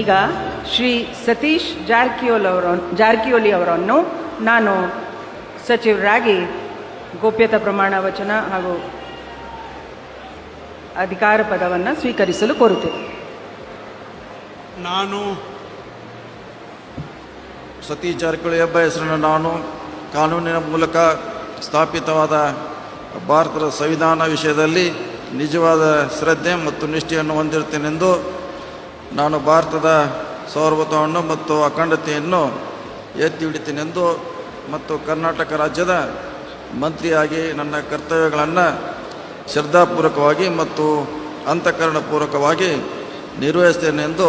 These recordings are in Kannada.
ಈಗ ಶ್ರೀ ಸತೀಶ್ ಜಾರಕಿಹೊಳಿ ಅವರನ್ನು ನಾನು ಸಚಿವರಾಗಿ ಗೋಪ್ಯತಾ ಪ್ರಮಾಣ ವಚನ ಹಾಗೂ ಅಧಿಕಾರ ಪದವನ್ನು ಸ್ವೀಕರಿಸಲು ಕೋರುತ್ತೇನೆ. ನಾನು ಸತೀಶ್ ಜಾರಕಿಹೊಳಿ ಎಂಬ ಹೆಸರನ್ನು ನಾನು ಕಾನೂನಿನ ಮೂಲಕ ಸ್ಥಾಪಿತವಾದ ಭಾರತದ ಸಂವಿಧಾನ ವಿಷಯದಲ್ಲಿ ನಿಜವಾದ ಶ್ರದ್ಧೆ ಮತ್ತು ನಿಷ್ಠೆಯನ್ನು ಹೊಂದಿರುತ್ತೇನೆಂದು ನಾನು ಭಾರತದ ಸಾರ್ವಭೌಮತ್ವವನ್ನು ಮತ್ತು ಅಖಂಡತೆಯನ್ನು ಎತ್ತಿ ಹಿಡಿತೇನೆಂದು ಮತ್ತು ಕರ್ನಾಟಕ ರಾಜ್ಯದ ಮಂತ್ರಿಯಾಗಿ ನನ್ನ ಕರ್ತವ್ಯಗಳನ್ನು ಶ್ರದ್ಧಾಪೂರ್ವಕವಾಗಿ ಮತ್ತು ಅಂತಃಕರಣಪೂರ್ವಕವಾಗಿ ನಿರ್ವಹಿಸ್ತೇನೆಂದು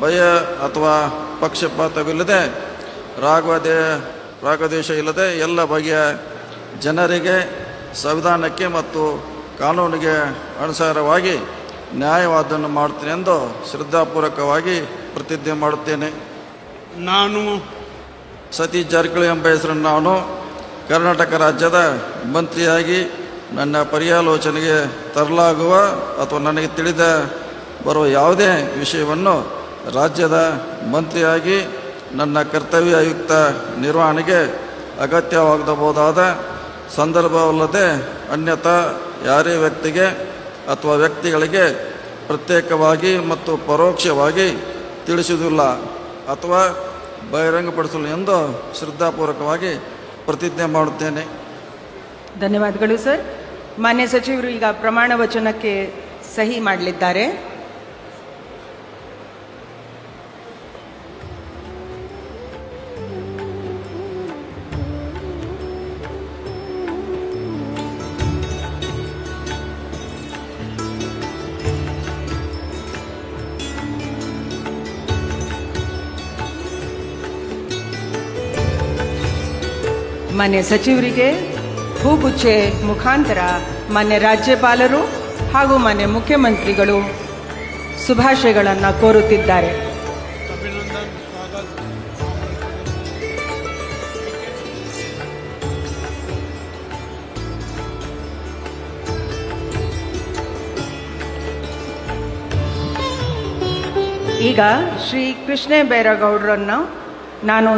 ಭಯ ಅಥವಾ ಪಕ್ಷಪಾತವಿಲ್ಲದೆ ರಾಗದ್ವೇಷ ಇಲ್ಲದೆ ಎಲ್ಲ ಬಗೆಯ ಜನರಿಗೆ ಸಂವಿಧಾನಕ್ಕೆ ಮತ್ತು ಕಾನೂನಿಗೆ ಅನುಸಾರವಾಗಿ ನ್ಯಾಯವಾದವನ್ನು ಮಾಡುತ್ತೇನೆ ಎಂದು ಶ್ರದ್ಧಾಪೂರ್ವಕವಾಗಿ ಪ್ರತಿಜ್ಞೆ ಮಾಡುತ್ತೇನೆ. ನಾನು ಸತೀಶ್ ಜಾರಕಿಹೊಳಿ ಎಂಬ ಹೆಸರನ್ನು ನಾನು ಕರ್ನಾಟಕ ರಾಜ್ಯದ ಮಂತ್ರಿಯಾಗಿ ನನ್ನ ಪರ್ಯಾಲೋಚನೆಗೆ ತರಲಾಗುವ ಅಥವಾ ನನಗೆ ತಿಳಿದ ಬರುವ ಯಾವುದೇ ವಿಷಯವನ್ನು ರಾಜ್ಯದ ಮಂತ್ರಿಯಾಗಿ ನನ್ನ ಕರ್ತವ್ಯಯುಕ್ತ ನಿರ್ವಹಣೆಗೆ ಅಗತ್ಯವಾಗಬಹುದಾದ ಸಂದರ್ಭವಲ್ಲದೆ ಅನ್ಯಥಾ ಯಾರೇ ವ್ಯಕ್ತಿಗೆ ಅಥವಾ ವ್ಯಕ್ತಿಗಳಿಗೆ ಪ್ರತ್ಯೇಕವಾಗಿ ಮತ್ತು ಪರೋಕ್ಷವಾಗಿ ತಿಳಿಸುವುದಿಲ್ಲ ಅಥವಾ ಬಹಿರಂಗಪಡಿಸಲು ಎಂದು ಶ್ರದ್ಧಾಪೂರ್ವಕವಾಗಿ ಪ್ರತಿಜ್ಞೆ ಮಾಡುತ್ತೇನೆ. ಧನ್ಯವಾದಗಳು ಸರ್. ಮಾನ್ಯ ಸಚಿವರು ಈಗ ಪ್ರಮಾಣ ವಚನಕ್ಕೆ ಸಹಿ ಮಾಡಲಿದ್ದಾರೆ. ಮಾನ್ಯ ಸಚಿವರಿಗೆ ಹೂಗುಚ್ಚೆ ಮುಖಾಂತರ ಮಾನ್ಯ ರಾಜ್ಯಪಾಲರು ಹಾಗೂ ಮಾನ್ಯ ಮುಖ್ಯಮಂತ್ರಿಗಳು ಶುಭಾಶಯಗಳನ್ನು ಕೋರುತ್ತಿದ್ದಾರೆ. ಅಭಿನಂದನ್ ಸ್ವಾಗತ. ಈಗ ಶ್ರೀ ಕೃಷ್ಣ ಬೈರೇಗೌಡರನ್ನು ನಾನು